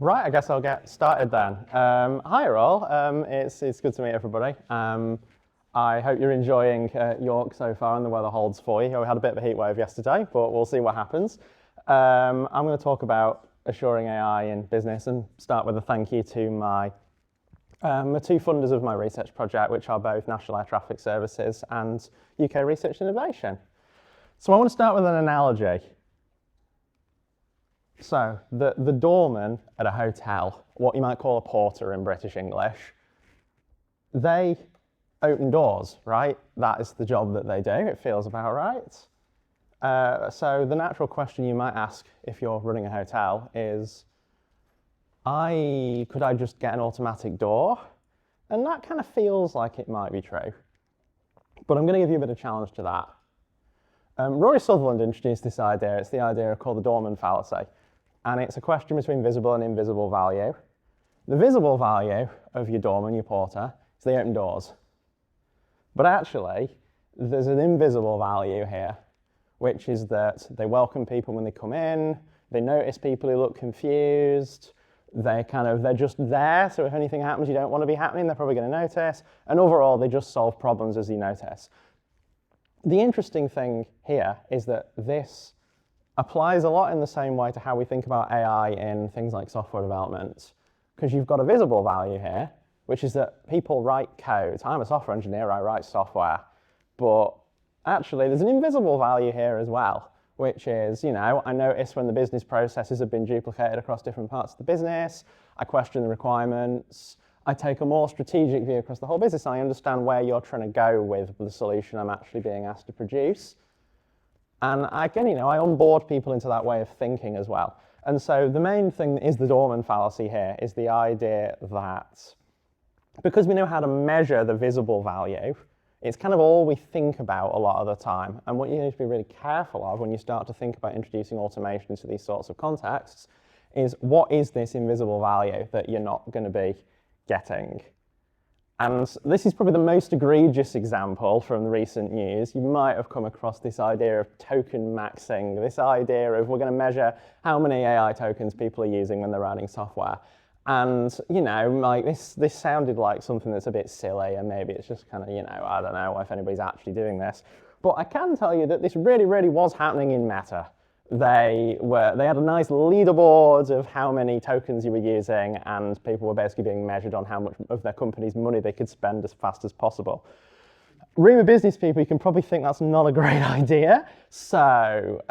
Right, I guess I'll get started then. Hi all, it's good to meet everybody. I hope you're enjoying York so far and the weather holds for you. We had a bit of a heat wave yesterday, but we'll see what happens. I'm going to talk about assuring AI in business and start with a thank you to the two funders of my research project, which are both National Air Traffic Services and UK Research and Innovation. So I want to start with an analogy. So the doorman at a hotel, what you might call a porter in British English, they open doors, right? That is the job that they do. It feels about right. So the natural question you might ask if you're running a hotel is, could I just get an automatic door? And that kind of feels like it might be true. But I'm going to give you a bit of challenge to that. Rory Sutherland introduced this idea. It's the idea called the doorman fallacy. And it's a question between visible and invisible value. The visible value of your doorman, your porter, is they open doors. But actually, there's an invisible value here, which is that they welcome people when they come in, they notice people who look confused, they're just there, so if anything happens you don't want to be happening, they're probably going to notice, and overall they just solve problems as you notice. The interesting thing here is that this applies a lot in the same way to how we think about AI in things like software development, because you've got a visible value here, which is that people write code. I'm a software engineer, I write software, but actually there's an invisible value here as well, which is, I notice when the business processes have been duplicated across different parts of the business, I question the requirements, I take a more strategic view across the whole business, and I understand where you're trying to go with the solution I'm actually being asked to produce. And again, I onboard people into that way of thinking as well. And so the main thing is the doorman fallacy here, is the idea that because we know how to measure the visible value, it's kind of all we think about a lot of the time. And what you need to be really careful of when you start to think about introducing automation into these sorts of contexts is, what is this invisible value that you're not going to be getting? And this is probably the most egregious example from the recent news. You might have come across this idea of token maxing, this idea of we're going to measure how many AI tokens people are using when they're writing software. And, like this sounded like something that's a bit silly, and maybe it's just kind of, I don't know if anybody's actually doing this. But I can tell you that this really, really was happening in Meta. They had a nice leaderboard of how many tokens you were using, and people were basically being measured on how much of their company's money they could spend as fast as possible. Room of business people, you can probably think that's not a great idea. So,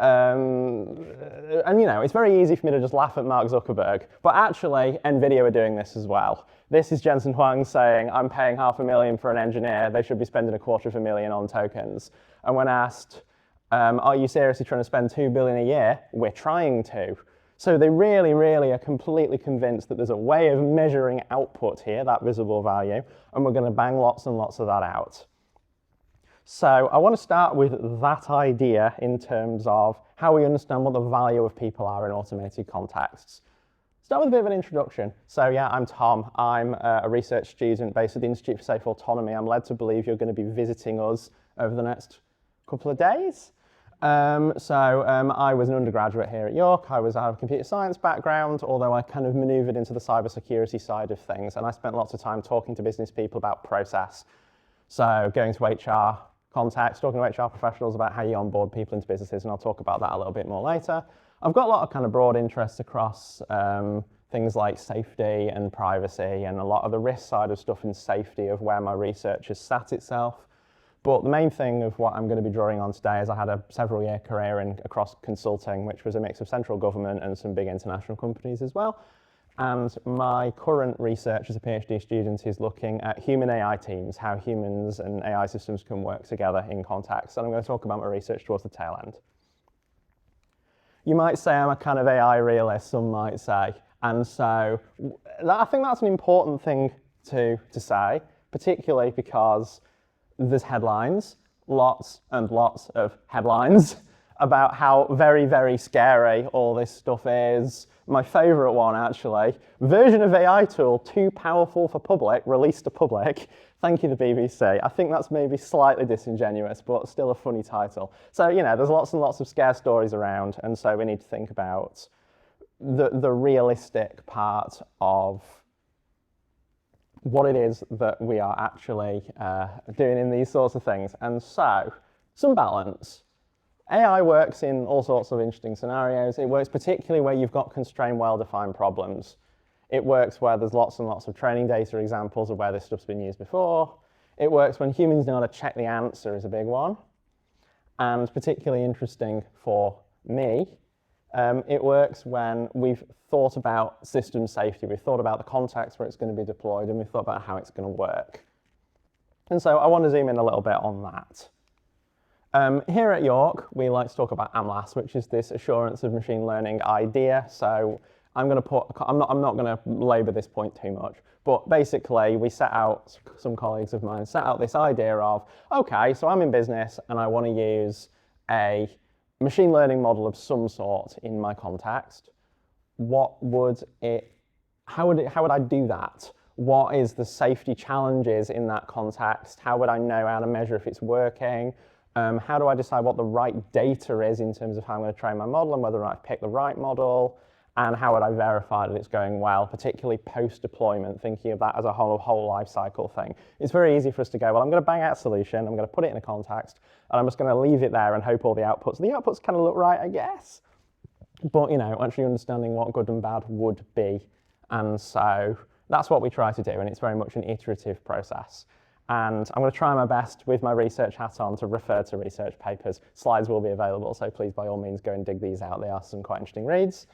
it's very easy for me to just laugh at Mark Zuckerberg, but actually NVIDIA are doing this as well. This is Jensen Huang saying, I'm paying $500,000 for an engineer, they should be spending $250,000 on tokens. And when asked, are you seriously trying to spend $2 billion a year? We're trying to. So they really, really are completely convinced that there's a way of measuring output here, that visible value, and we're going to bang lots and lots of that out. So I want to start with that idea in terms of how we understand what the value of people are in automated contexts. Start with a bit of an introduction. So yeah, I'm Tom. I'm a research student based at the Institute for Safe Autonomy. I'm led to believe you're going to be visiting us over the next couple of days. I was an undergraduate here at York. I have a computer science background, although I kind of maneuvered into the cybersecurity side of things, and I spent lots of time talking to business people about process. So going to HR context, talking to HR professionals about how you onboard people into businesses, and I'll talk about that a little bit more later. I've got a lot of kind of broad interests across things like safety and privacy, and a lot of the risk side of stuff and safety of where my research has sat itself. But the main thing of what I'm going to be drawing on today is I had a several-year career across consulting, which was a mix of central government and some big international companies as well. And my current research as a PhD student is looking at human AI teams, how humans and AI systems can work together in context. And I'm going to talk about my research towards the tail end. You might say I'm a kind of AI realist, some might say. And so I think that's an important thing to say, particularly because there's headlines, lots and lots of headlines about how very, very scary all this stuff is. My favorite one, actually, version of AI tool too powerful for public, released to public. Thank you, the BBC. I think that's maybe slightly disingenuous, but still a funny title. So, there's lots and lots of scare stories around, and so we need to think about the realistic part of what it is that we are actually doing in these sorts of things. And so, some balance. AI works in all sorts of interesting scenarios. It works particularly where you've got constrained, well-defined problems. It works where there's lots and lots of training data examples of where this stuff's been used before. It works when humans know how to check the answer is a big one. And particularly interesting for me, it works when we've thought about system safety, we've thought about the context where it's going to be deployed, and we've thought about how it's going to work. And so I want to zoom in a little bit on that. Here at York, we like to talk about AMLAS, which is this assurance of machine learning idea. So I'm not going to labour this point too much, but basically we set out, some colleagues of mine set out this idea of, okay, so I'm in business and I want to use a machine learning model of some sort in my context. How would I do that? What is the safety challenges in that context? How would I know how to measure if it's working? How do I decide what the right data is in terms of how I'm going to train my model and whether or not I've picked the right model? And how would I verify that it's going well, particularly post-deployment, thinking of that as a whole life cycle thing. It's very easy for us to go, well, I'm going to bang out a solution, I'm going to put it in a context, and I'm just going to leave it there and hope all the outputs kind of look right, I guess. But, actually understanding what good and bad would be. And so that's what we try to do, and it's very much an iterative process. And I'm going to try my best with my research hat on to refer to research papers. Slides will be available, so please, by all means, go and dig these out. They are some quite interesting reads.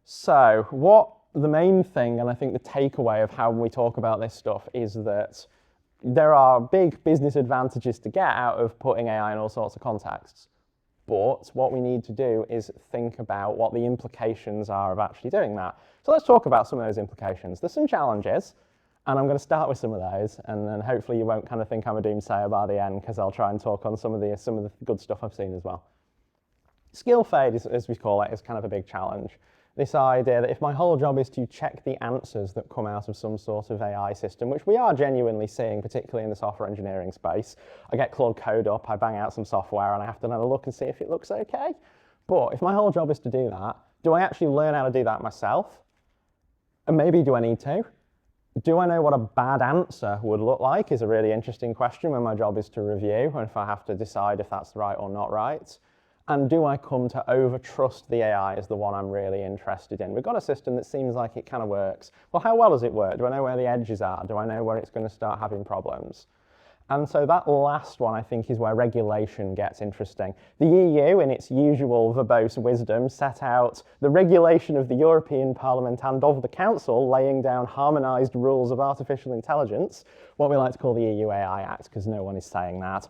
So what the main thing, and I think the takeaway of how we talk about this stuff, is that there are big business advantages to get out of putting AI in all sorts of contexts. But what we need to do is think about what the implications are of actually doing that. So let's talk about some of those implications. There's some challenges, and I'm going to start with some of those, and then hopefully you won't kind of think I'm a doomsayer by the end, because I'll try and talk on some of the good stuff I've seen as well. Skill fade, as we call it, is kind of a big challenge. This idea that if my whole job is to check the answers that come out of some sort of AI system, which we are genuinely seeing, particularly in the software engineering space, I get Claude Code up, I bang out some software, and I have to have a look and see if it looks okay. But if my whole job is to do that, do I actually learn how to do that myself? And maybe do I need to? Do I know what a bad answer would look like is a really interesting question when my job is to review, and if I have to decide if that's right or not right. And do I come to over-trust the AI as the one I'm really interested in? We've got a system that seems like it kind of works. Well, how well does it work? Do I know where the edges are? Do I know where it's going to start having problems? And so that last one, I think, is where regulation gets interesting. The EU, in its usual verbose wisdom, set out the regulation of the European Parliament and of the Council, laying down harmonised rules of artificial intelligence, what we like to call the EU AI Act, because no one is saying that,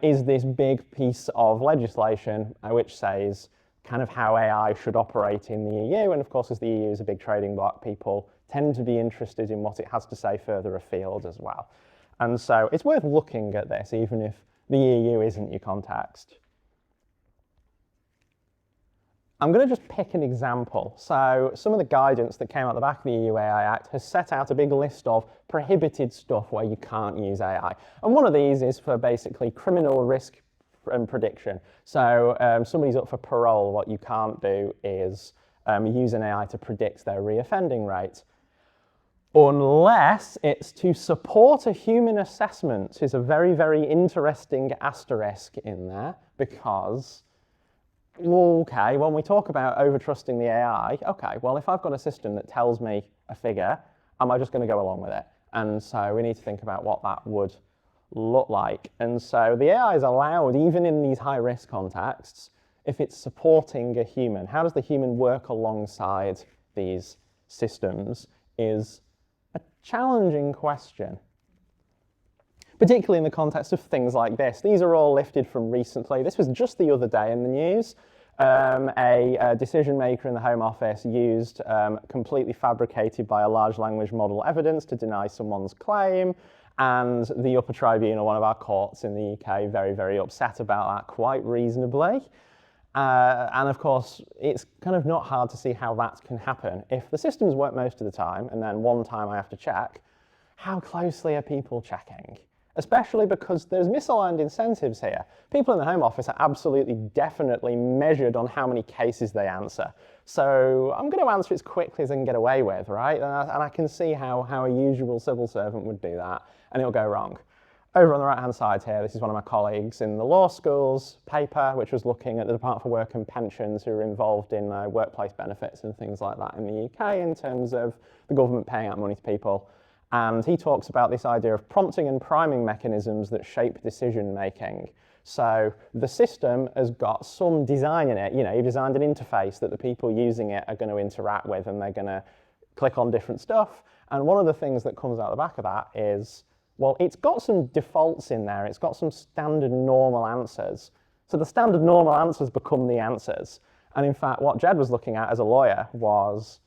is this big piece of legislation which says kind of how AI should operate in the EU. And of course, as the EU is a big trading bloc, people tend to be interested in what it has to say further afield as well. And so it's worth looking at this, even if the EU isn't your context. I'm going to just pick an example. So some of the guidance that came out the back of the EU AI Act has set out a big list of prohibited stuff where you can't use AI. And one of these is for basically criminal risk and prediction. So somebody's up for parole, what you can't do is use an AI to predict their reoffending rate. Unless it's to support a human assessment, is a very, very interesting asterisk in there, because, okay, when we talk about over-trusting the AI, okay, well, if I've got a system that tells me a figure, am I just going to go along with it? And so we need to think about what that would look like. And so the AI is allowed, even in these high-risk contexts, if it's supporting a human. How does the human work alongside these systems is a challenging question, particularly in the context of things like this. These are all lifted from recently. This was just the other day in the news. A decision maker in the Home Office used completely fabricated by a large language model evidence to deny someone's claim, and the upper tribunal, one of our courts in the UK, very, very upset about that, quite reasonably. And of course, it's kind of not hard to see how that can happen. If the systems work most of the time, and then one time I have to check, how closely are people checking? especially because there's misaligned incentives here. People in the Home Office are absolutely definitely measured on how many cases they answer. So I'm going to answer as quickly as I can get away with, right? And I can see how a usual civil servant would do that, and it'll go wrong. Over on the right-hand side here, this is one of my colleagues in the law school's paper, which was looking at the Department for Work and Pensions who are involved in workplace benefits and things like that in the UK in terms of the government paying out money to people. And he talks about this idea of prompting and priming mechanisms that shape decision making. So the system has got some design in it. You know, you designed an interface that the people using it are going to interact with, and they're going to click on different stuff. And one of the things that comes out the back of that is, well, it's got some defaults in there. It's got some standard normal answers. So the standard normal answers become the answers. And in fact, what Jed was looking at as a lawyer was,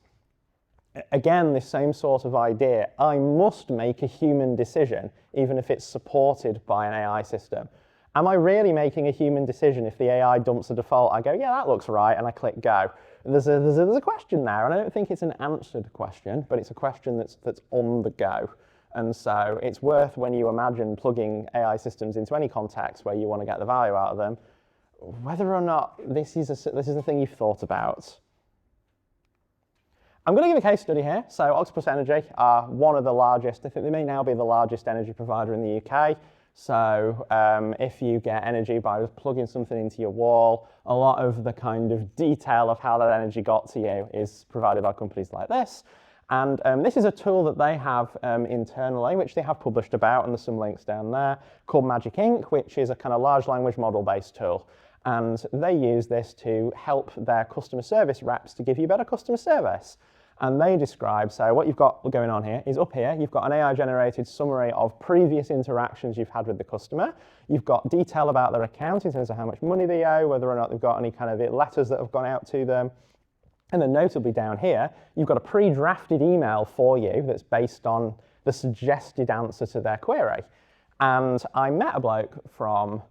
again, this same sort of idea. I must make a human decision, even if it's supported by an AI system. Am I really making a human decision if the AI dumps a default? I go, yeah, that looks right, and I click go. There's a question there, and I don't think it's an answered question, but it's a question that's on the go. And so it's worth, when you imagine plugging AI systems into any context where you want to get the value out of them, whether or not this is a thing you've thought about. I'm going to give a case study here. So Octopus Energy are one of the largest, I think they may now be the largest energy provider in the UK. So if you get energy by plugging something into your wall, a lot of the kind of detail of how that energy got to you is provided by companies like this. And this is a tool that they have internally, which they have published about, and there's some links down there, called Magic Ink, which is a kind of large language model-based tool. And they use this to help their customer service reps to give you better customer service. And they describe, so what you've got going on here is up here, you've got an AI-generated summary of previous interactions you've had with the customer. You've got detail about their account in terms of how much money they owe, whether or not they've got any kind of letters that have gone out to them. And then notably down here, you've got a pre-drafted email for you that's based on the suggested answer to their query. And I met a bloke from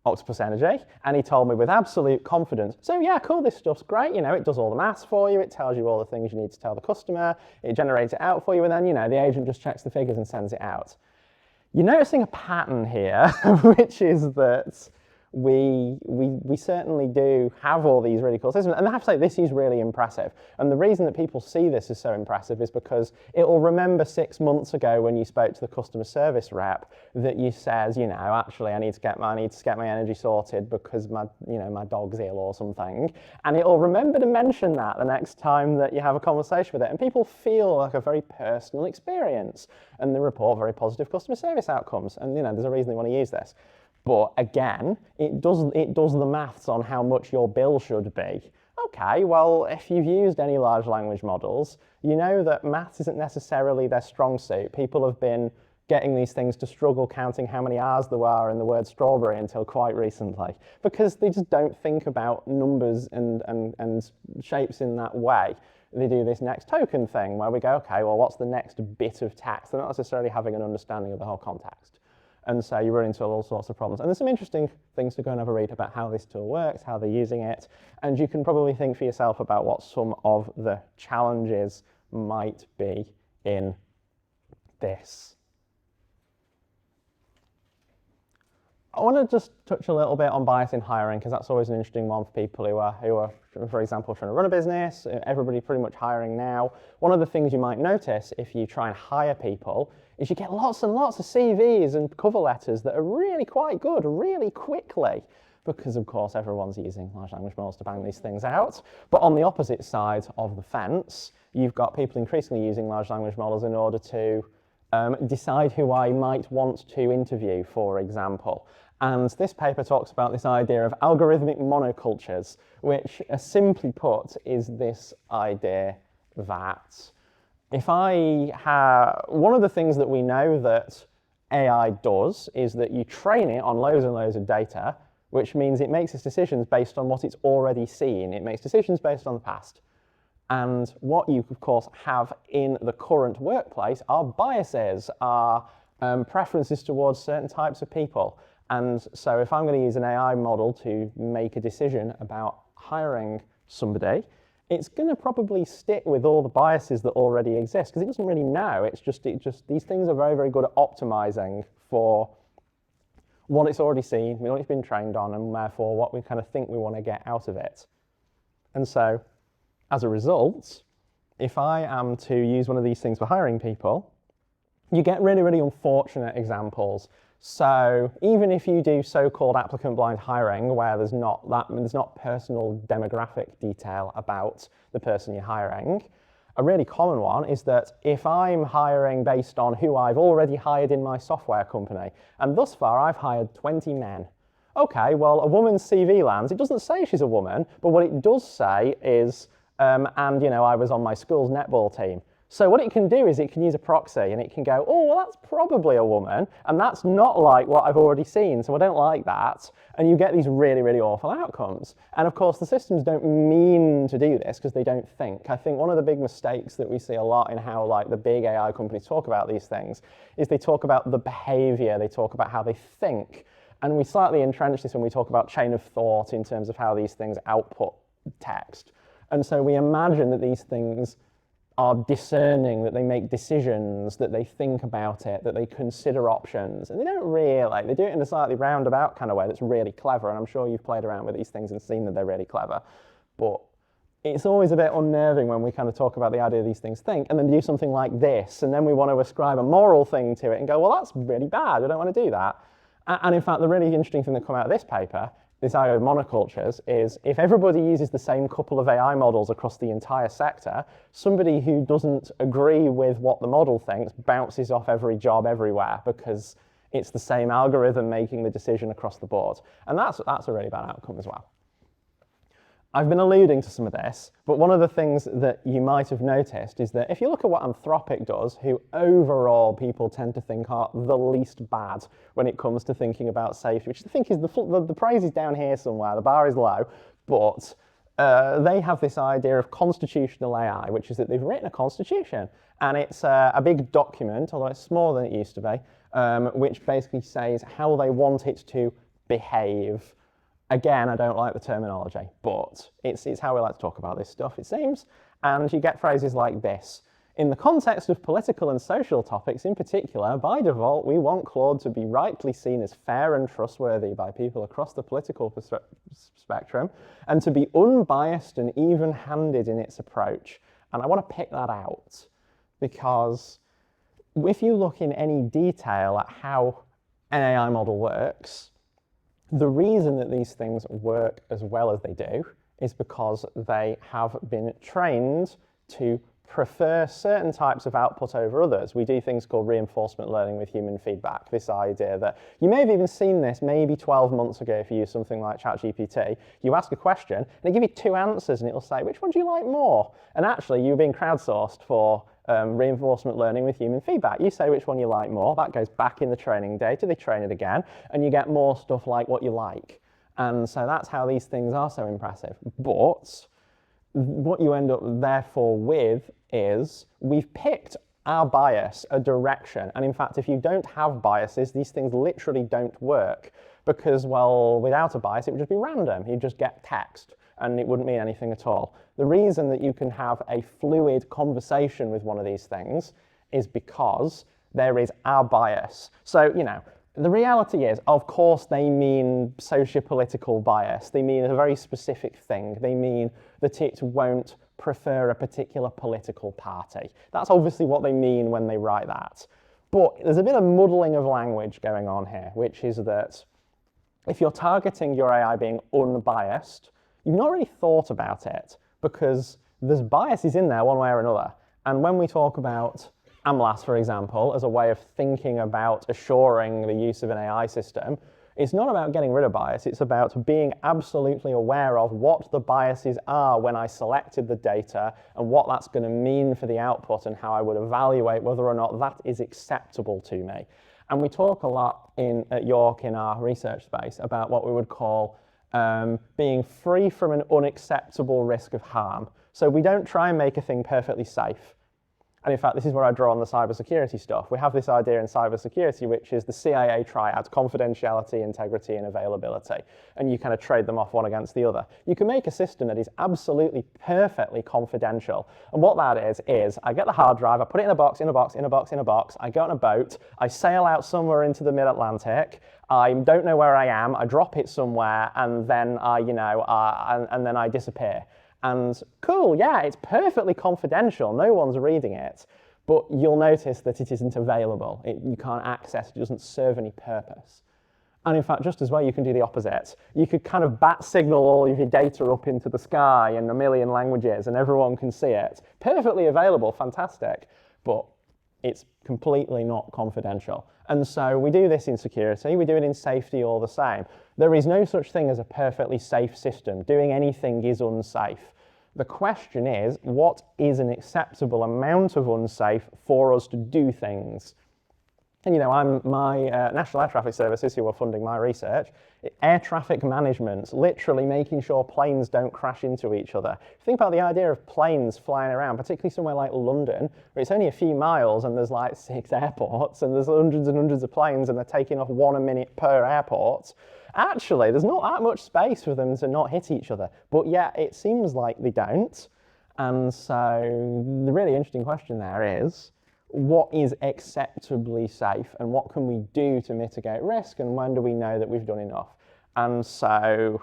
Octopus Energy, and he told me with absolute confidence, so yeah, cool, this stuff's great, you know, it does all the maths for you, it tells you all the things you need to tell the customer, it generates it out for you, and then, you know, the agent just checks the figures and sends it out. You're noticing a pattern here, which is that we certainly do have all these really cool systems, and I have to say this is really impressive. And the reason that people see this as so impressive is because it will remember 6 months ago when you spoke to the customer service rep that you said, you know, actually I need to get my energy sorted because my dog's ill or something, and it will remember to mention that the next time that you have a conversation with it, and people feel like a very personal experience, and they report very positive customer service outcomes, and you know, there's a reason they want to use this. But again, it does the maths on how much your bill should be. Okay, well, if you've used any large language models, you know that maths isn't necessarily their strong suit. People have been getting these things to struggle counting how many R's there are in the word strawberry until quite recently, because they just don't think about numbers and shapes in that way. They do this next token thing where we go, okay, well, what's the next bit of tax? They're not necessarily having an understanding of the whole context. And so you run into all sorts of problems. And there's some interesting things to go and have a read about how this tool works, how they're using it, and you can probably think for yourself about what some of the challenges might be in this. I want to just touch a little bit on bias in hiring, because that's always an interesting one for people who are, for example, trying to run a business. Everybody pretty much hiring now. One of the things you might notice if you try and hire people is you get lots and lots of CVs and cover letters that are really quite good really quickly, because of course everyone's using large language models to bang these things out. But on the opposite side of the fence, you've got people increasingly using large language models in order to decide who I might want to interview, for example. And this paper talks about this idea of algorithmic monocultures, which simply put is this idea that if I have, one of the things that we know that AI does is that you train it on loads and loads of data, which means it makes its decisions based on what it's already seen. It makes decisions based on the past. And what you, of course, have in the current workplace are biases, are preferences towards certain types of people. And so if I'm going to use an AI model to make a decision about hiring somebody, it's going to probably stick with all the biases that already exist because it doesn't really know. It's just these things are very, very good at optimizing for what it's already seen, what it's been trained on, and therefore what we kind of think we want to get out of it. And so, as a result, if I am to use one of these things for hiring people, you get really, really unfortunate examples. So even if you do so-called applicant blind hiring, where there's not personal demographic detail about the person you're hiring, a really common one is that if I'm hiring based on who I've already hired in my software company, and thus far I've hired 20 men. Okay, well, a woman's CV lands. It doesn't say she's a woman, but what it does say is, and I was on my school's netball team. So what it can do is it can use a proxy and it can go, oh, well, that's probably a woman, and that's not like what I've already seen, so I don't like that. And you get these really, really awful outcomes. And of course, the systems don't mean to do this because they don't think. I think one of the big mistakes that we see a lot in how the big AI companies talk about these things is they talk about the behavior, they talk about how they think. And we slightly entrench this when we talk about chain of thought in terms of how these things output text. And so we imagine that these things are discerning, that they make decisions, that they think about it, that they consider options. And they don't really. They do it in a slightly roundabout kind of way that's really clever, and I'm sure you've played around with these things and seen that they're really clever. But it's always a bit unnerving when we kind of talk about the idea these things think and then do something like this, and then we want to ascribe a moral thing to it and go, well, that's really bad, I don't want to do that. And in fact, the really interesting thing that come out of this paper, this idea of monocultures, is if everybody uses the same couple of AI models across the entire sector, somebody who doesn't agree with what the model thinks bounces off every job everywhere because it's the same algorithm making the decision across the board. And that's a really bad outcome as well. I've been alluding to some of this, but one of the things that you might have noticed is that if you look at what Anthropic does, who overall people tend to think are the least bad when it comes to thinking about safety, which I think is the praise is down here somewhere, the bar is low, but they have this idea of constitutional AI, which is that they've written a constitution, and it's a big document, although it's smaller than it used to be, which basically says how they want it to behave. Again, I don't like the terminology, but it's how we like to talk about this stuff, it seems. And you get phrases like this. In the context of political and social topics in particular, by default, we want Claude to be rightly seen as fair and trustworthy by people across the political spectrum, and to be unbiased and even-handed in its approach. And I want to pick that out, because if you look in any detail at how an AI model works, the reason that these things work as well as they do is because they have been trained to prefer certain types of output over others. We do things called reinforcement learning with human feedback. This idea that you may have even seen this maybe 12 months ago if you use something like ChatGPT. You ask a question and they give you two answers and it'll say, which one do you like more? And actually you're being crowdsourced for reinforcement learning with human feedback. You say which one you like more, that goes back in the training data, they train it again, and you get more stuff like what you like. And so that's how these things are so impressive. But what you end up therefore with is we've picked our bias, a direction, and in fact if you don't have biases, these things literally don't work because, well, without a bias it would just be random. You'd just get text and it wouldn't mean anything at all. The reason that you can have a fluid conversation with one of these things is because there is our bias. So, the reality is, of course, they mean sociopolitical bias. They mean a very specific thing. They mean that it won't prefer a particular political party. That's obviously what they mean when they write that. But there's a bit of muddling of language going on here, which is that if you're targeting your AI being unbiased, you've not really thought about it because there's biases in there one way or another. And when we talk about AMLAS, for example, as a way of thinking about assuring the use of an AI system, it's not about getting rid of bias, it's about being absolutely aware of what the biases are when I selected the data and what that's going to mean for the output and how I would evaluate whether or not that is acceptable to me. And we talk a lot at York in our research space about what we would call being free from an unacceptable risk of harm. So we don't try and make a thing perfectly safe. And in fact, this is where I draw on the cybersecurity stuff. We have this idea in cybersecurity, which is the CIA triad: confidentiality, integrity, and availability. And you kind of trade them off one against the other. You can make a system that is absolutely perfectly confidential. And what that is I get the hard drive, I put it in a box, in a box, in a box, in a box, I go on a boat, I sail out somewhere into the mid-Atlantic, I don't know where I am, I drop it somewhere, and then and then I disappear. And cool, yeah, it's perfectly confidential, no one's reading it, but you'll notice that it isn't available. You can't access it, it doesn't serve any purpose. And in fact, just as well, you can do the opposite. You could kind of bat signal all of your data up into the sky in a million languages and everyone can see it. Perfectly available, fantastic, but it's completely not confidential. And so we do this in security, we do it in safety all the same. There is no such thing as a perfectly safe system. Doing anything is unsafe. The question is, what is an acceptable amount of unsafe for us to do things? And my National Air Traffic Services, who are funding my research, air traffic management, literally making sure planes don't crash into each other. Think about the idea of planes flying around, particularly somewhere like London, where it's only a few miles and there's like 6 airports and there's hundreds and hundreds of planes and they're taking off 1 a minute per airport. Actually, there's not that much space for them to not hit each other, but yet it seems like they don't. And so the really interesting question there is, what is acceptably safe and what can we do to mitigate risk, and when do we know that we've done enough? And so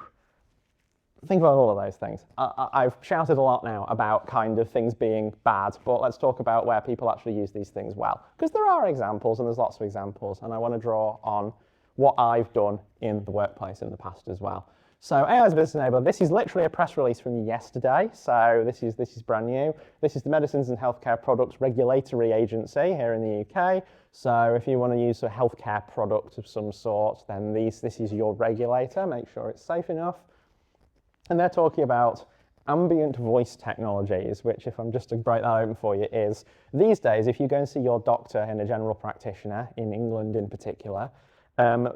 think about all of those things. I've shouted a lot now about kind of things being bad, but let's talk about where people actually use these things well, because there are examples and there's lots of examples, and I want to draw on what I've done in the workplace in the past as well. So AI as a business enabler, this is literally a press release from yesterday. So this is brand new. This is the Medicines and Healthcare Products Regulatory Agency here in the UK. So if you want to use a healthcare product of some sort, then this is your regulator. Make sure it's safe enough. And they're talking about ambient voice technologies, which, if I'm just to break that open for you, is these days, if you go and see your doctor and a general practitioner, in England in particular,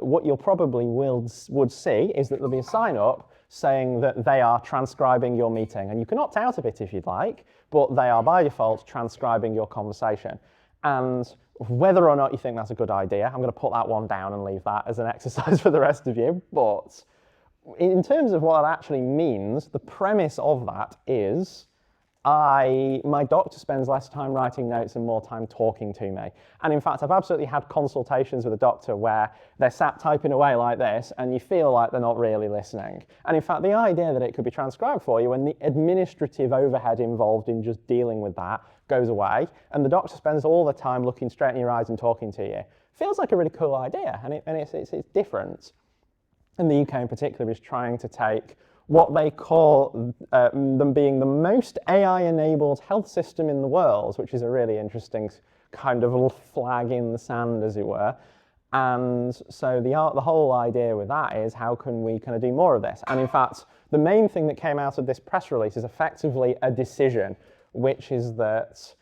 what you'll probably would see is that there'll be a sign up saying that they are transcribing your meeting. And you can opt out of it if you'd like, but they are by default transcribing your conversation. And whether or not you think that's a good idea, I'm going to put that one down and leave that as an exercise for the rest of you. But in terms of what it actually means, the premise of that is my doctor spends less time writing notes and more time talking to me. And in fact, I've absolutely had consultations with a doctor where they're sat typing away like this and you feel like they're not really listening. And in fact, the idea that it could be transcribed for you and the administrative overhead involved in just dealing with that goes away, and the doctor spends all the time looking straight in your eyes and talking to you, feels like a really cool idea, and it's different. And the UK in particular is trying to take what they call them being the most AI-enabled health system in the world, which is a really interesting kind of little flag in the sand, as it were. And so the whole idea with that is, how can we kind of do more of this? And in fact, the main thing that came out of this press release is effectively a decision, which is that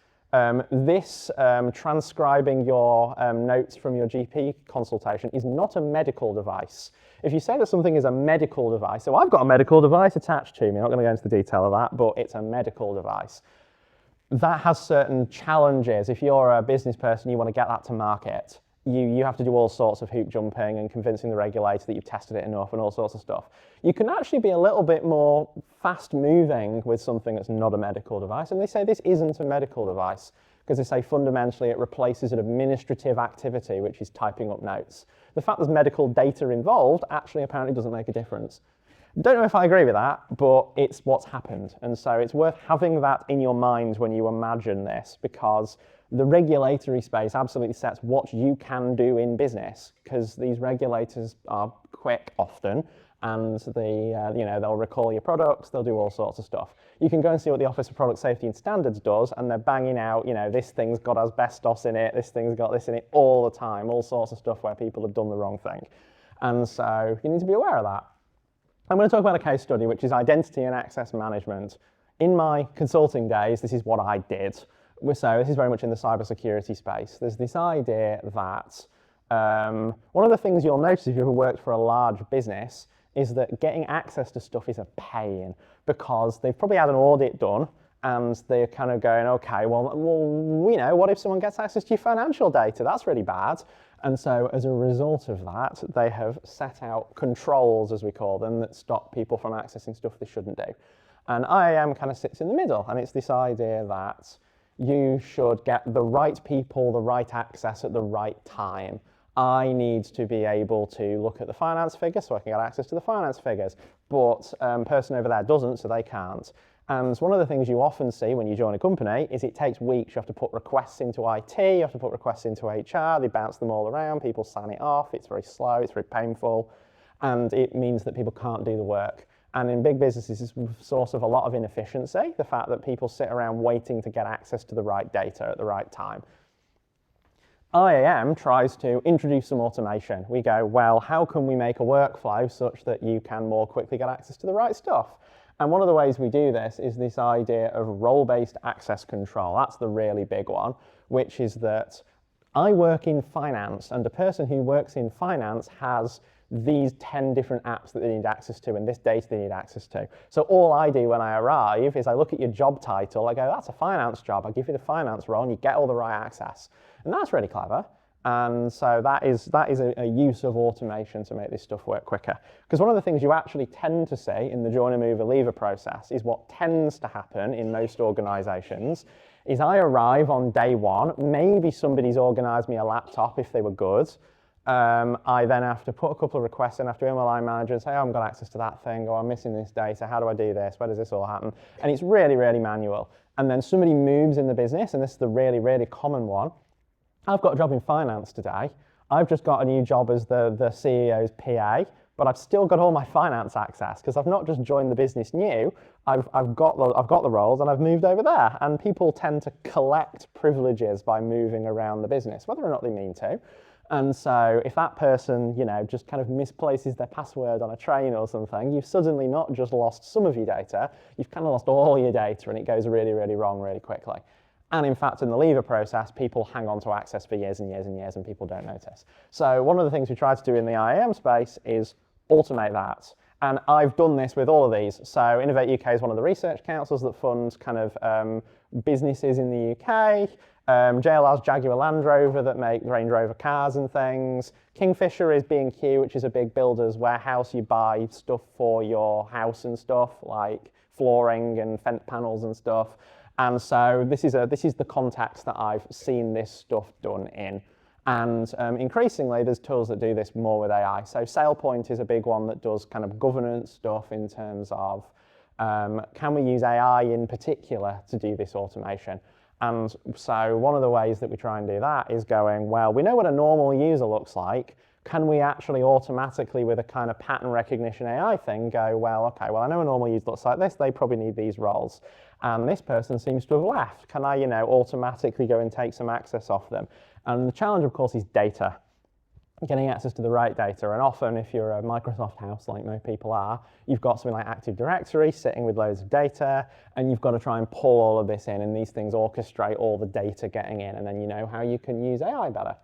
this transcribing your notes from your GP consultation is not a medical device. If you say that something is a medical device, so I've got a medical device attached to me, I'm not going to go into the detail of that, but it's a medical device. That has certain challenges. If you're a business person, you want to get that to market, you have to do all sorts of hoop jumping and convincing the regulator that you've tested it enough and all sorts of stuff. You can actually be a little bit more fast moving with something that's not a medical device, and they say this isn't a medical device because they say fundamentally it replaces an administrative activity, which is typing up notes. The fact there's medical data involved actually apparently doesn't make a difference. Don't know if I agree with that, but it's what's happened. And so it's worth having that in your mind when you imagine this, because the regulatory space absolutely sets what you can do in business, because these regulators are quick often, and they'll recall your products, they'll do all sorts of stuff. You can go and see what the Office of Product Safety and Standards does, and they're banging out, this thing's got asbestos in it, this thing's got this in it all the time, all sorts of stuff where people have done the wrong thing. And so you need to be aware of that. I'm going to talk about a case study, which is identity and access management. In my consulting days, this is what I did. So this is very much in the cybersecurity space. There's this idea that one of the things you'll notice if you've ever worked for a large business is that getting access to stuff is a pain, because they've probably had an audit done And they're kind of going, okay, well, what if someone gets access to your financial data? That's really bad. And so as a result of that, they have set out controls, as we call them, that stop people from accessing stuff they shouldn't do. And IAM kind of sits in the middle, and it's this idea that you should get the right people, the right access at the right time. I need to be able to look at the finance figures so I can get access to the finance figures, but person over there doesn't, so they can't. And one of the things you often see when you join a company is it takes weeks. You have to put requests into IT, you have to put requests into HR, they bounce them all around, people sign it off, it's very slow, it's very painful, and it means that people can't do the work. And in big businesses, it's a source of a lot of inefficiency, the fact that people sit around waiting to get access to the right data at the right time. IAM tries to introduce some automation. We go, well, how can we make a workflow such that you can more quickly get access to the right stuff? And one of the ways we do this is this idea of role-based access control. That's the really big one, which is that I work in finance, and a person who works in finance has these 10 different apps that they need access to and this data they need access to. So all I do when I arrive is I look at your job title, I go, that's a finance job, I give you the finance role and you get all the right access. And that's really clever. And so that is a use of automation to make this stuff work quicker. Because one of the things you actually tend to see in the joiner, mover, leaver process is what tends to happen in most organizations is I arrive on day one, maybe somebody's organized me a laptop if they were good. I then have to put a couple of requests in after my line manager and say, oh, I haven't got access to that thing, or I'm missing this data, how do I do this, where does this all happen? And it's really, really manual. And then somebody moves in the business, and this is the really, really common one. I've got a job in finance today. I've just got a new job as the CEO's PA, but I've still got all my finance access because I've not just joined the business new, I've got the roles and I've moved over there. And people tend to collect privileges by moving around the business, whether or not they mean to. And so if that person, just kind of misplaces their password on a train or something, you've suddenly not just lost some of your data, you've kind of lost all your data, and it goes really, really wrong really quickly. And in fact, in the leaver process, people hang on to access for years and years and years, and people don't notice. So one of the things we try to do in the IAM space is automate that. And I've done this with all of these. So Innovate UK is one of the research councils that funds kind of businesses in the UK. JLR's Jaguar Land Rover that make Range Rover cars and things. Kingfisher is B&Q, which is a big builder's warehouse. You buy stuff for your house and stuff, like flooring and fence panels and stuff. And so this is the context that I've seen this stuff done in. And increasingly, there's tools that do this more with AI. So SailPoint is a big one that does kind of governance stuff in terms of can we use AI in particular to do this automation? And so one of the ways that we try and do that is going, well, we know what a normal user looks like. Can we actually automatically, with a kind of pattern recognition AI thing, go, well, okay, well, I know a normal user looks like this. They probably need these roles. And this person seems to have left. Can I, automatically go and take some access off them? And the challenge, of course, is data. Getting access to the right data. And often, if you're a Microsoft house, like most people are, you've got something like Active Directory sitting with loads of data, and you've got to try and pull all of this in, and these things orchestrate all the data getting in, and then you know how you can use AI better.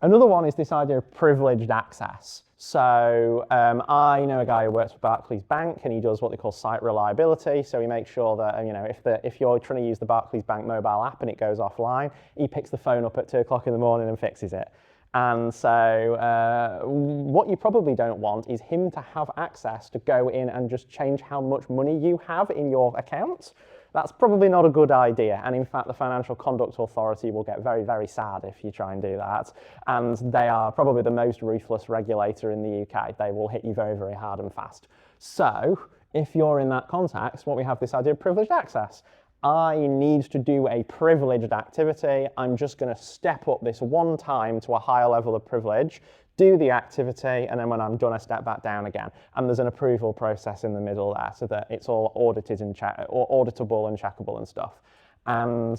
Another one is this idea of privileged access. So I know a guy who works for Barclays Bank, and he does what they call site reliability. So he makes sure that if you're trying to use the Barclays Bank mobile app and it goes offline, he picks the phone up at 2 o'clock in the morning and fixes it. And so what you probably don't want is him to have access to go in and just change how much money you have in your account. That's probably not a good idea. And in fact, the Financial Conduct Authority will get very, very sad if you try and do that. And they are probably the most ruthless regulator in the UK. They will hit you very, very hard and fast. So if you're in that context, what we have this idea of privileged access. I need to do a privileged activity. I'm just going to step up this one time to a higher level of privilege, do the activity, and then when I'm done, I step back down again. And there's an approval process in the middle there so that it's all audited and auditable and checkable and stuff. And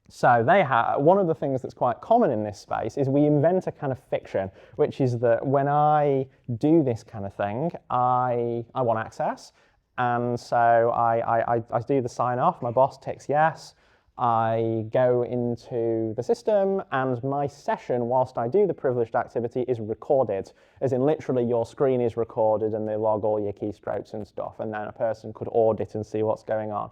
so one of the things that's quite common in this space is we invent a kind of fiction, which is that when I do this kind of thing, I want access. And so I do the sign off, my boss ticks yes, I go into the system, and my session whilst I do the privileged activity is recorded, as in literally your screen is recorded and they log all your keystrokes and stuff, and then a person could audit and see what's going on.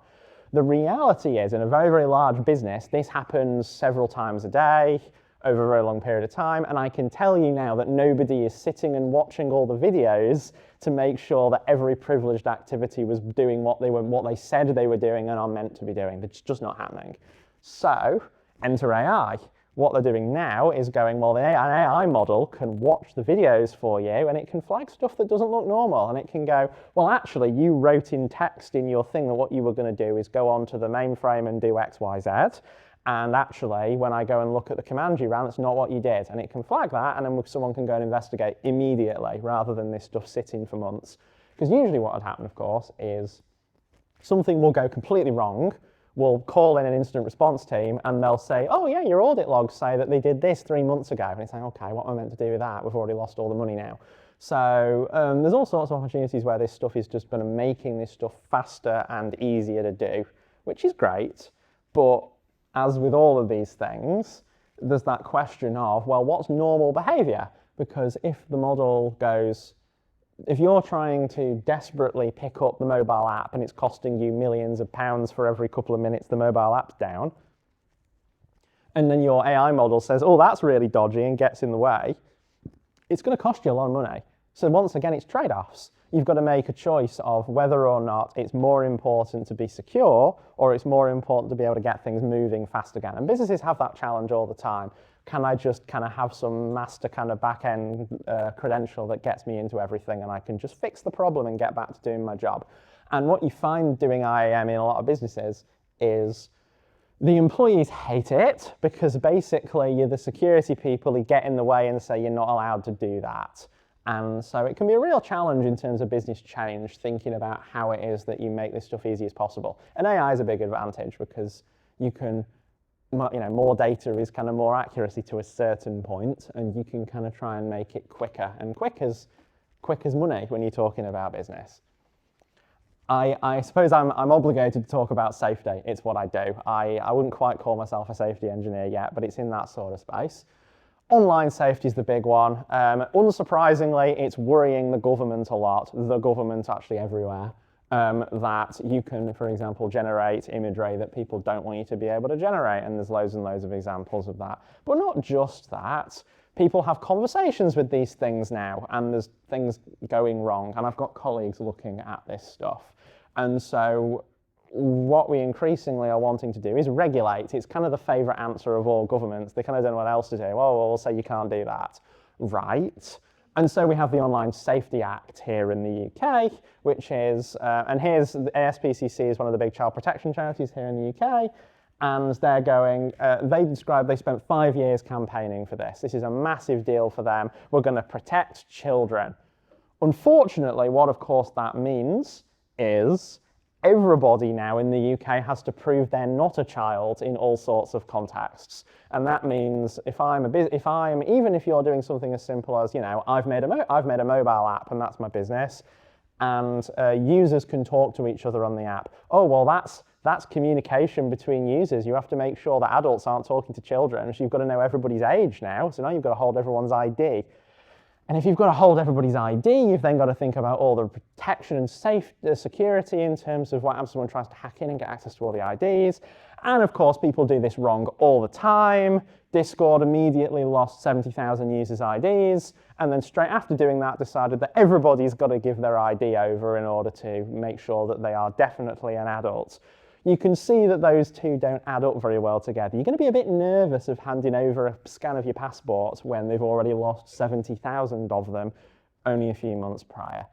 The reality is, in a very, very large business, this happens several times a day, over a very long period of time, and I can tell you now that nobody is sitting and watching all the videos to make sure that every privileged activity was doing what they said they were doing and are meant to be doing. It's just not happening. So, enter AI. What they're doing now is going, well, an AI model can watch the videos for you and it can flag stuff that doesn't look normal, and it can go, well, actually, you wrote in text in your thing that what you were going to do is go onto the mainframe and do X, Y, Z. And actually, when I go and look at the command you ran, that's not what you did. And it can flag that, and then someone can go and investigate immediately rather than this stuff sitting for months. Because usually what would happen, of course, is something will go completely wrong. We'll call in an incident response team, and they'll say, oh, yeah, your audit logs say that they did this 3 months ago. And it's like, OK, what am I meant to do with that? We've already lost all the money now. So there's all sorts of opportunities where this stuff is just going to making this stuff faster and easier to do, which is great. But as with all of these things, there's that question of, well, what's normal behavior? Because if the model goes, if you're trying to desperately pick up the mobile app and it's costing you millions of pounds for every couple of minutes the mobile app's down, and then your AI model says, oh, that's really dodgy and gets in the way, it's going to cost you a lot of money. So once again, it's trade-offs. You've got to make a choice of whether or not it's more important to be secure or it's more important to be able to get things moving fast again. And businesses have that challenge all the time. Can I just kind of have some master kind of back-end credential that gets me into everything and I can just fix the problem and get back to doing my job? And what you find doing IAM in a lot of businesses is the employees hate it because basically you're the security people who get in the way and say you're not allowed to do that. And so it can be a real challenge in terms of business change, thinking about how it is that you make this stuff easy as possible. And AI is a big advantage because you can, more data is kind of more accuracy to a certain point, and you can kind of try and make it quicker. And quick as money when you're talking about business. I suppose I'm obligated to talk about safety. It's what I do. I wouldn't quite call myself a safety engineer yet, but it's in that sort of space. Online safety is the big one. Unsurprisingly, it's worrying the government a lot, the government actually everywhere, that you can, for example, generate imagery that people don't want you to be able to generate, and there's loads and loads of examples of that. But not just that. People have conversations with these things now, and there's things going wrong, and I've got colleagues looking at this stuff. And so what we increasingly are wanting to do is regulate. It's kind of the favourite answer of all governments. They kind of don't know what else to do. Well, we'll say you can't do that. Right. And so we have the Online Safety Act here in the UK, which is, and here's the ASPCC is one of the big child protection charities here in the UK, and they're going, they spent 5 years campaigning for this. This is a massive deal for them. We're going to protect children. Unfortunately, what of course that means is everybody now in the UK has to prove they're not a child in all sorts of contexts. And that means even if you're doing something as simple as, I've made a mobile app and that's my business, and users can talk to each other on the app. Oh, well, that's communication between users. You have to make sure that adults aren't talking to children. So you've got to know everybody's age now. So now you've got to hold everyone's ID. And if you've got to hold everybody's ID, you've then got to think about all the protection and security in terms of what happens if someone tries to hack in and get access to all the IDs. And of course, people do this wrong all the time. Discord immediately lost 70,000 users' IDs, and then straight after doing that decided that everybody's got to give their ID over in order to make sure that they are definitely an adult. You can see that those two don't add up very well together. You're going to be a bit nervous of handing over a scan of your passport when they've already lost 70,000 of them only a few months prior.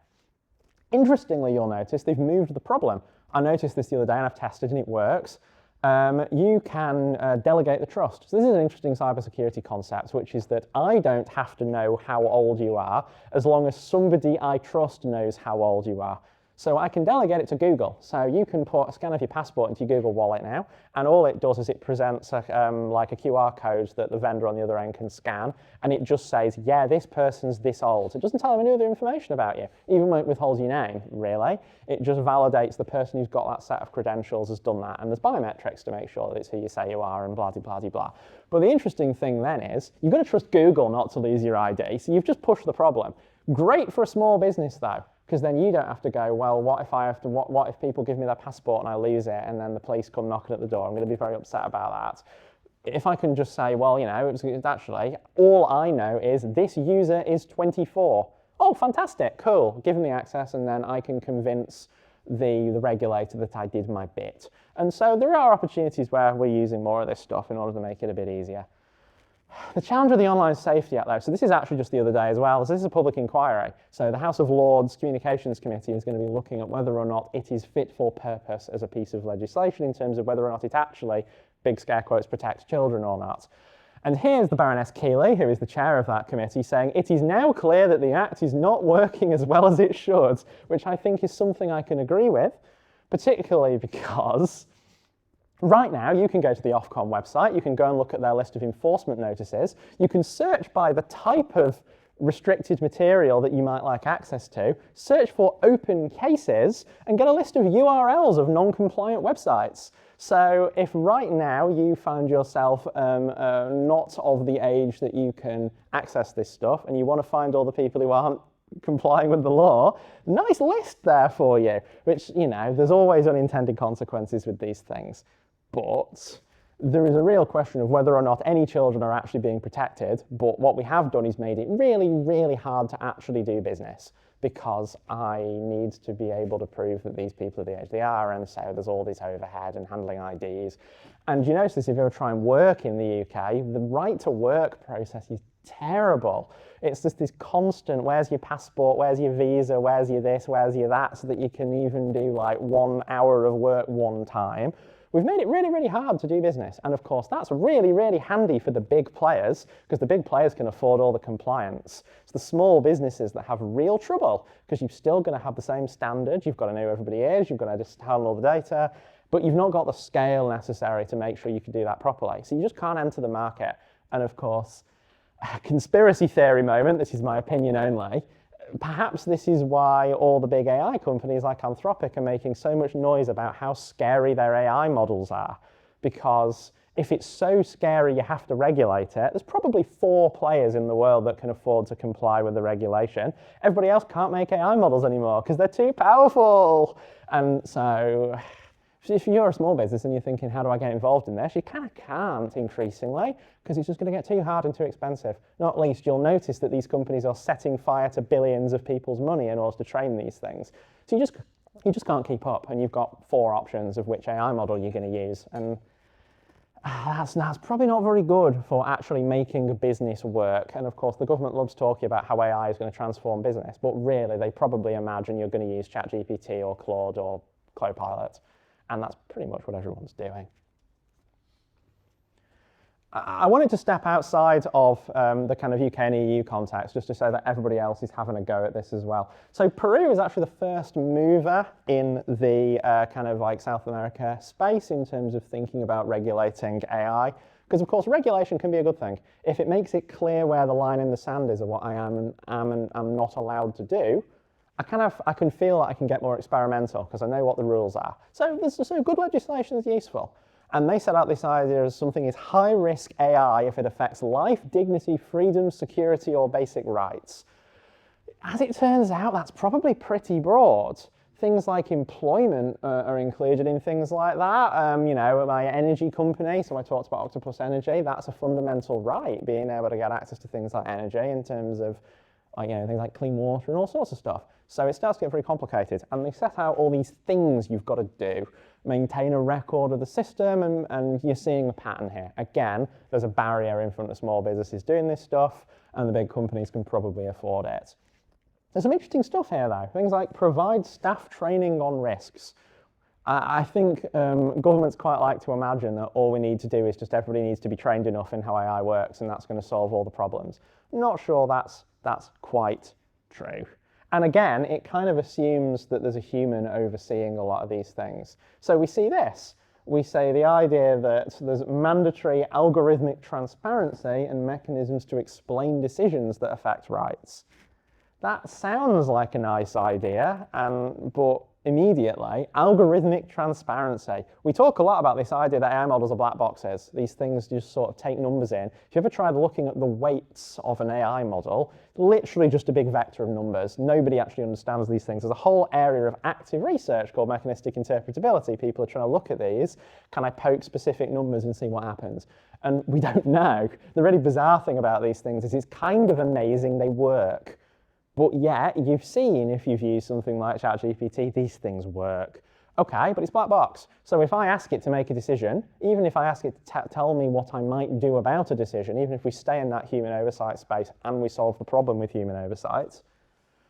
Interestingly, you'll notice they've moved the problem. I noticed this the other day and I've tested and it works. You can delegate the trust. So this is an interesting cybersecurity concept, which is that I don't have to know how old you are as long as somebody I trust knows how old you are. So I can delegate it to Google. So you can put a scan of your passport into your Google Wallet now, and all it does is it presents like a QR code that the vendor on the other end can scan, and it just says, yeah, this person's this old. It doesn't tell them any other information about you, even when it withholds your name, really. It just validates the person who's got that set of credentials has done that, and there's biometrics to make sure that it's who you say you are, and blah, blah, blah, blah. But the interesting thing then is, you've got to trust Google not to lose your ID, so you've just pushed the problem. Great for a small business, though. because then you don't have to go, well, what if people give me their passport and I lose it and then the police come knocking at the door? I'm going to be very upset about that. If I can just say, well, it's actually, all I know is this user is 24. Oh, fantastic, cool, give them the access, and then I can convince the regulator that I did my bit. And so there are opportunities where we're using more of this stuff in order to make it a bit easier. The challenge with the Online Safety Act, though, so this is actually just the other day as well, this is a public inquiry. So the House of Lords Communications Committee is going to be looking at whether or not it is fit for purpose as a piece of legislation in terms of whether or not it actually, big scare quotes, protects children or not. And here's the Baroness Keeley, who is the chair of that committee, saying, it is now clear that the Act is not working as well as it should, which I think is something I can agree with, particularly because right now you can go to the Ofcom website, you can go and look at their list of enforcement notices, you can search by the type of restricted material that you might like access to, search for open cases, and get a list of URLs of non-compliant websites. So if right now you find yourself not of the age that you can access this stuff and you want to find all the people who aren't complying with the law, nice list there for you, which, there's always unintended consequences with these things. But there is a real question of whether or not any children are actually being protected, but what we have done is made it really, really hard to actually do business, because I need to be able to prove that these people are the age they are, and so there's all this overhead and handling IDs. And you notice this if you ever try and work in the UK, the right to work process is terrible. It's just this constant, where's your passport, where's your visa, where's your this, where's your that, so that you can even do like 1 hour of work one time. We've made it really, really hard to do business. And of course, that's really, really handy for the big players, because the big players can afford all the compliance. It's the small businesses that have real trouble, because you're still going to have the same standards. You've got to know who everybody is. You've got to just handle all the data. But you've not got the scale necessary to make sure you can do that properly. So you just can't enter the market. And of course, conspiracy theory moment, this is my opinion only, perhaps this is why all the big AI companies like Anthropic are making so much noise about how scary their AI models are. Because if it's so scary you have to regulate it, there's probably 4 players in the world that can afford to comply with the regulation. Everybody else can't make AI models anymore because they're too powerful. And so if you're a small business and you're thinking, how do I get involved in this? You kind of can't increasingly, because it's just going to get too hard and too expensive. Not least, you'll notice that these companies are setting fire to billions of people's money in order to train these things. So you just can't keep up, and you've got 4 options of which AI model you're going to use. And that's probably not very good for actually making a business work. And of course, the government loves talking about how AI is going to transform business, but really, they probably imagine you're going to use ChatGPT or Claude or Copilot. And that's pretty much what everyone's doing. I wanted to step outside of the kind of UK and EU context just to say that everybody else is having a go at this as well. So Peru is actually the first mover in the kind of like South America space in terms of thinking about regulating AI. Because of course regulation can be a good thing. If it makes it clear where the line in the sand is of what I am and am not allowed to do, I can feel that I can get more experimental because I know what the rules are. So good legislation is useful. And they set out this idea as something is high-risk AI if it affects life, dignity, freedom, security, or basic rights. As it turns out, that's probably pretty broad. Things like employment are included in things like that. My energy company, so I talked about Octopus Energy, that's a fundamental right, being able to get access to things like energy in terms of things like clean water and all sorts of stuff. So it starts to get very complicated. And they set out all these things you've got to do. Maintain a record of the system, and you're seeing a pattern here. Again, there's a barrier in front of small businesses doing this stuff, and the big companies can probably afford it. There's some interesting stuff here, though. Things like provide staff training on risks. I think governments quite like to imagine that all we need to do is just everybody needs to be trained enough in how AI works, and that's going to solve all the problems. Not sure that's quite true. And again, it kind of assumes that there's a human overseeing a lot of these things. So we see this. We say the idea that there's mandatory algorithmic transparency and mechanisms to explain decisions that affect rights. That sounds like a nice idea, but immediately, algorithmic transparency. We talk a lot about this idea that AI models are black boxes. These things just sort of take numbers in. If you ever tried looking at the weights of an AI model, literally just a big vector of numbers. Nobody actually understands these things. There's a whole area of active research called mechanistic interpretability. People are trying to look at these. Can I poke specific numbers and see what happens? And we don't know. The really bizarre thing about these things is it's kind of amazing they work. But yet, you've seen, if you've used something like ChatGPT, these things work. Okay, but it's black box. So if I ask it to make a decision, even if I ask it to tell me what I might do about a decision, even if we stay in that human oversight space and we solve the problem with human oversight,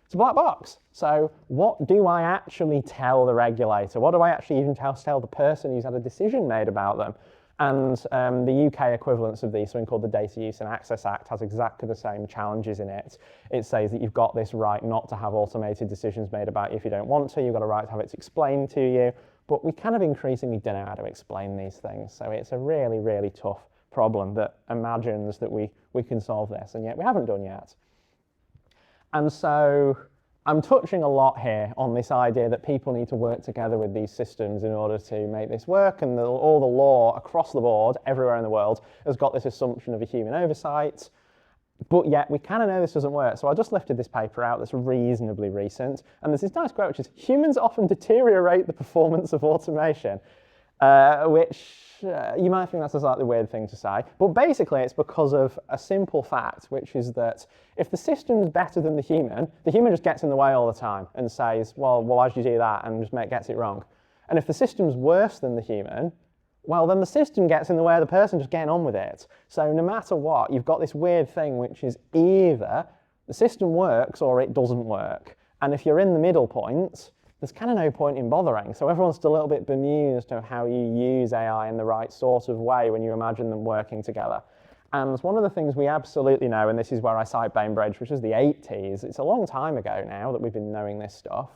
it's a black box. So what do I actually tell the regulator? What do I actually even tell the person who's had a decision made about them? And the UK equivalents of these, something called the Data Use and Access Act, has exactly the same challenges in it. It says that you've got this right not to have automated decisions made about you if you don't want to. You've got a right to have it explained to you. But we kind of increasingly don't know how to explain these things. So it's a really, really tough problem that imagines that we can solve this, and yet we haven't done yet. And so I'm touching a lot here on this idea that people need to work together with these systems in order to make this work, and all the law across the board, everywhere in the world, has got this assumption of a human oversight, but yet we kind of know this doesn't work. So I just lifted this paper out that's reasonably recent, and there's this nice quote which is, humans often deteriorate the performance of automation, which you might think that's a slightly weird thing to say, but basically it's because of a simple fact, which is that if the system's better than the human just gets in the way all the time and says, well, why did you do that, and just gets it wrong. And if the system's worse than the human, well, then the system gets in the way of the person just getting on with it. So no matter what, you've got this weird thing, which is either the system works or it doesn't work. And if you're in the middle point, there's kind of no point in bothering. So everyone's still a little bit bemused of how you use AI in the right sort of way when you imagine them working together. And one of the things we absolutely know, and this is where I cite Bainbridge, which was the 80s, it's a long time ago now that we've been knowing this stuff.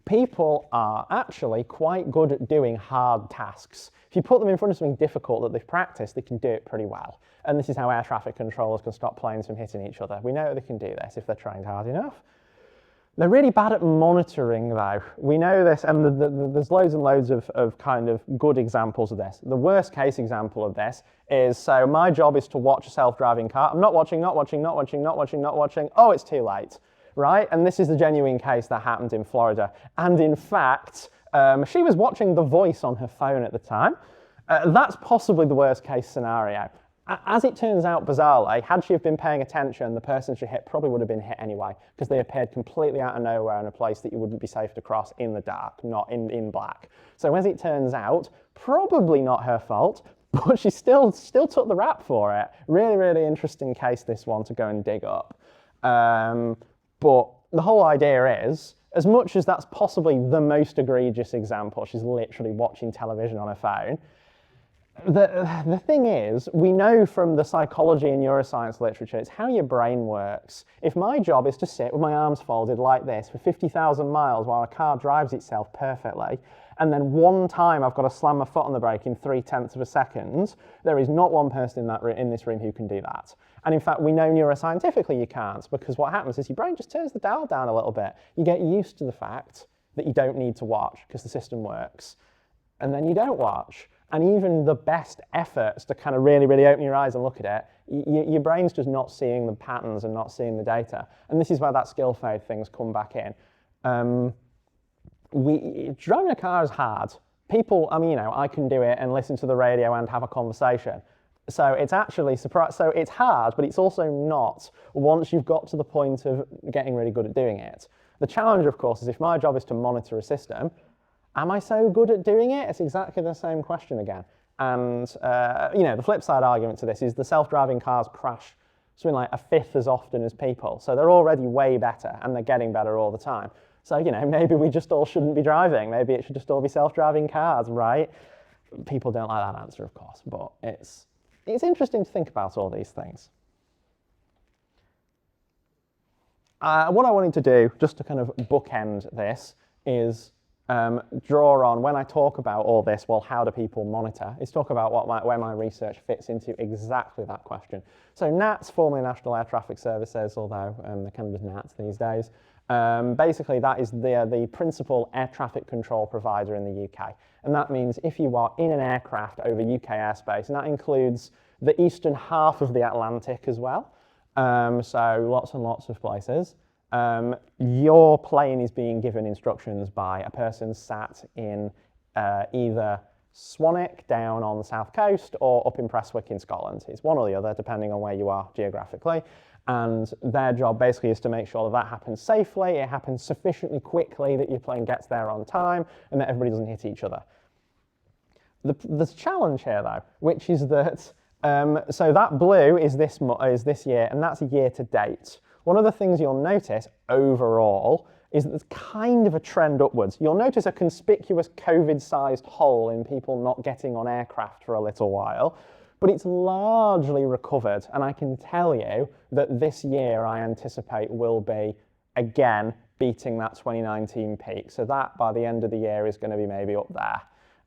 People are actually quite good at doing hard tasks. If you put them in front of something difficult that they've practiced, they can do it pretty well. And this is how air traffic controllers can stop planes from hitting each other. We know they can do this if they're trained hard enough. They're really bad at monitoring, though. We know this, and there's loads and loads of kind of good examples of this. The worst case example of this is, so my job is to watch a self-driving car. I'm not watching. Oh, it's too late, right? And this is the genuine case that happened in Florida. And in fact, she was watching The Voice on her phone at the time. That's possibly the worst case scenario. As it turns out, bizarrely, had she have been paying attention, the person she hit probably would have been hit anyway, because they appeared completely out of nowhere in a place that you wouldn't be safe to cross in the dark, not in black. So as it turns out, probably not her fault, but she still took the rap for it. Really, really interesting case, this one, to go and dig up. But the whole idea is, as much as that's possibly the most egregious example, she's literally watching television on her phone, the thing is, we know from the psychology and neuroscience literature, it's how your brain works. If my job is to sit with my arms folded like this for 50,000 miles while a car drives itself perfectly, and then one time I've got to slam my foot on the brake in 0.3 of a second, there is not one person in this room who can do that. And in fact, we know neuroscientifically you can't, because what happens is your brain just turns the dial down a little bit. You get used to the fact that you don't need to watch because the system works, and then you don't watch. And even the best efforts to kind of really, really open your eyes and look at it, your brain's just not seeing the patterns and not seeing the data. And this is where that skill fade things come back in. Driving a car is hard. People, I can do it and listen to the radio and have a conversation. So it's actually so it's hard, but it's also not once you've got to the point of getting really good at doing it. The challenge, of course, is if my job is to monitor a system, am I so good at doing it? It's exactly the same question again. And the flip side argument to this is the self-driving cars crash something like 1/5 as often as people. So they're already way better, and they're getting better all the time. So, maybe we just all shouldn't be driving. Maybe it should just all be self-driving cars, right? People don't like that answer, of course, but it's interesting to think about all these things. What I wanted to do, just to kind of bookend this, is draw on, when I talk about all this, well, how do people monitor, is talk about where my research fits into exactly that question. So NATS, formerly National Air Traffic Services, although they're kind of just NATS these days, Basically, that is the principal air traffic control provider in the UK. And that means if you are in an aircraft over UK airspace, and that includes the eastern half of the Atlantic as well, so lots and lots of places, your plane is being given instructions by a person sat in either Swanwick down on the south coast or up in Prestwick in Scotland. It's one or the other, depending on where you are geographically. And their job basically is to make sure that that happens safely, it happens sufficiently quickly that your plane gets there on time, and that everybody doesn't hit each other. There's a challenge here though, which is that, so that blue is this year, and that's year to date. One of the things you'll notice overall is that there's kind of a trend upwards. You'll notice a conspicuous COVID-sized hole in people not getting on aircraft for a little while, but it's largely recovered, and I can tell you that this year I anticipate will be, again, beating that 2019 peak. So that, by the end of the year, is going to be maybe up there.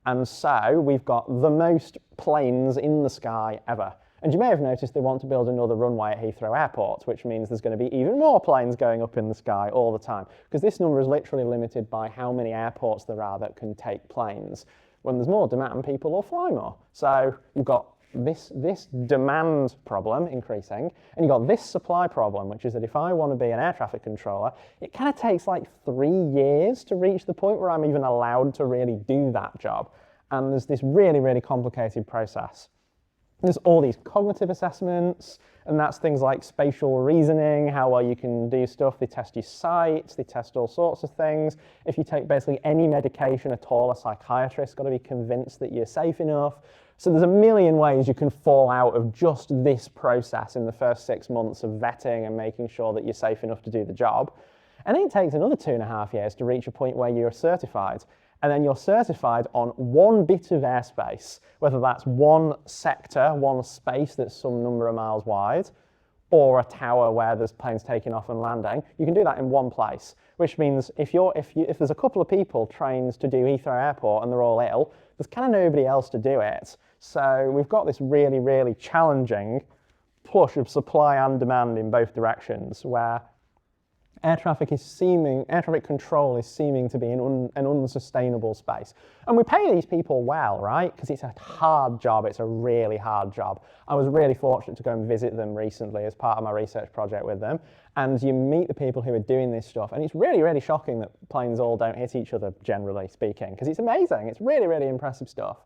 And so we've got the most planes in the sky ever. And you may have noticed they want to build another runway at Heathrow Airport, which means there's going to be even more planes going up in the sky all the time, because this number is literally limited by how many airports there are that can take planes. When there's more demand, people will fly more. So you've got this demand problem increasing, and you've got this supply problem, which is that if I want to be an air traffic controller, it kind of takes like 3 years to reach the point where I'm even allowed to really do that job. And there's this really, really complicated process. There's all these cognitive assessments, and that's things like spatial reasoning, how well you can do stuff. They test your sight, they test all sorts of things. If you take basically any medication at all, a psychiatrist's got to be convinced that you're safe enough. So there's a million ways you can fall out of just this process in the first 6 months of vetting and making sure that you're safe enough to do the job. And then it takes another 2.5 years to reach a point where you're certified. And then you're certified on one bit of airspace, whether that's one sector, one space that's some number of miles wide, or a tower where there's planes taking off and landing. You can do that in one place, which means if there's a couple of people trained to do Heathrow Airport and they're all ill, there's kind of nobody else to do it. So we've got this really, really challenging push of supply and demand in both directions, where air traffic control is seeming to be an unsustainable space. And we pay these people well, right? Because it's a hard job, it's a really hard job. I was really fortunate to go and visit them recently as part of my research project with them. And you meet the people who are doing this stuff, and it's really, really shocking that planes all don't hit each other, generally speaking, because it's amazing, it's really, really impressive stuff.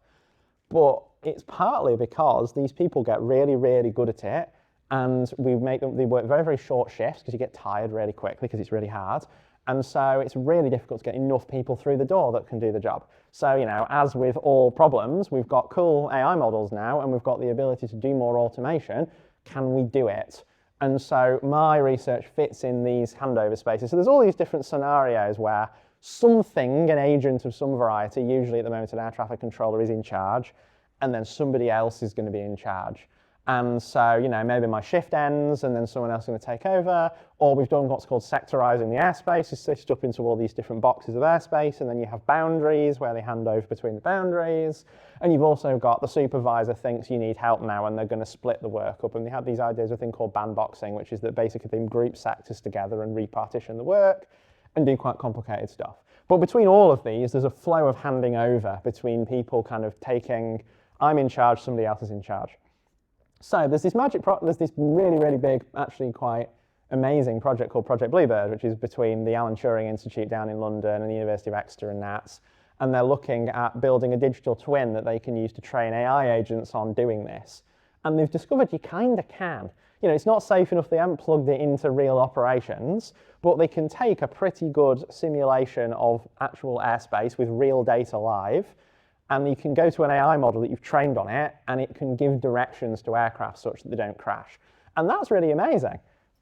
But it's partly because these people get really, really good at it, and they work very, very short shifts because you get tired really quickly because it's really hard. And so it's really difficult to get enough people through the door that can do the job. So, as with all problems, we've got cool AI models now, and we've got the ability to do more automation. Can we do it? And so my research fits in these handover spaces. So there's all these different scenarios where something, an agent of some variety, usually at the moment an air traffic controller, is in charge, and then somebody else is going to be in charge. And so, maybe my shift ends and then someone else is going to take over, or we've done what's called sectorizing the airspace. You stitched up into all these different boxes of airspace, and then you have boundaries where they hand over between the boundaries. And you've also got the supervisor thinks you need help now, and they're going to split the work up. And they have these ideas of a thing called bandboxing, which is that basically they group sectors together and repartition the work and do quite complicated stuff. But between all of these, there's a flow of handing over between people kind of taking, I'm in charge, somebody else is in charge. So there's this really, really big, actually quite amazing project called Project Bluebird, which is between the Alan Turing Institute down in London and the University of Exeter and NATS. And they're looking at building a digital twin that they can use to train AI agents on doing this. And they've discovered you kind of can. It's not safe enough, they haven't plugged it into real operations, but they can take a pretty good simulation of actual airspace with real data live, and you can go to an AI model that you've trained on it, and it can give directions to aircraft such that they don't crash. And that's really amazing.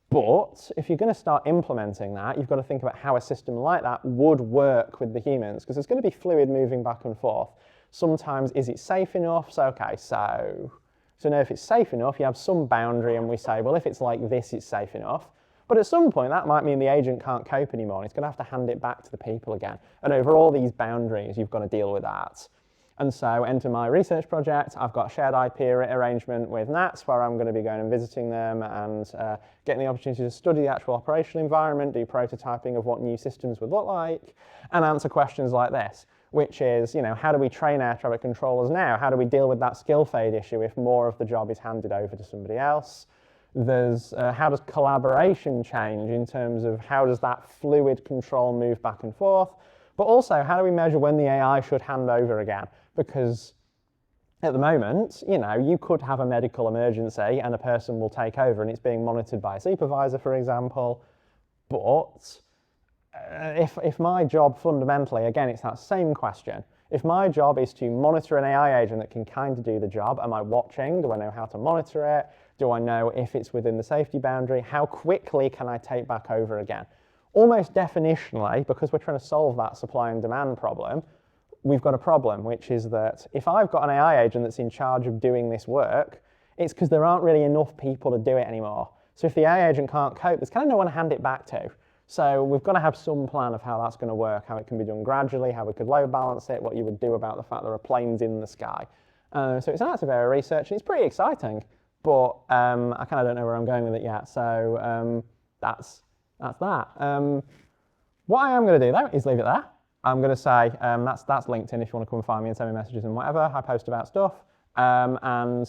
But if you're going to start implementing that, you've got to think about how a system like that would work with the humans, because there's going to be fluid moving back and forth. Sometimes, is it safe enough? So now if it's safe enough, you have some boundary, and we say, well, if it's like this, it's safe enough. But at some point, that might mean the agent can't cope anymore, and it's going to have to hand it back to the people again. And over all these boundaries, you've got to deal with that. And so enter my research project. I've got a shared IP arrangement with NATS where I'm going to be going and visiting them and getting the opportunity to study the actual operational environment, do prototyping of what new systems would look like, and answer questions like this, which is, how do we train air traffic controllers now? How do we deal with that skill fade issue if more of the job is handed over to somebody else? There's how does collaboration change in terms of how does that fluid control move back and forth? But also, how do we measure when the AI should hand over again? Because at the moment, you could have a medical emergency and a person will take over and it's being monitored by a supervisor, for example. But if my job fundamentally, again, it's that same question. If my job is to monitor an AI agent that can kind of do the job, am I watching? Do I know how to monitor it? Do I know if it's within the safety boundary? How quickly can I take back over again? Almost definitionally, because we're trying to solve that supply and demand problem, we've got a problem, which is that if I've got an AI agent that's in charge of doing this work, it's because there aren't really enough people to do it anymore. So if the AI agent can't cope, there's kind of no one to hand it back to. So we've got to have some plan of how that's going to work, how it can be done gradually, how we could load balance it, what you would do about the fact there are planes in the sky. So it's an active area of research, and it's pretty exciting, but I kind of don't know where I'm going with it yet. So that's that. What I am going to do, though, is leave it there. I'm going to say that's LinkedIn if you want to come and find me and send me messages and whatever. I post about stuff, and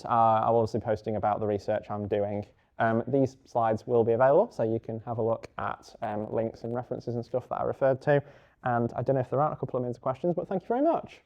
I'll obviously be posting about the research I'm doing. These slides will be available, so you can have a look at links and references and stuff that I referred to. And I don't know if there aren't a couple of minutes of questions, but thank you very much.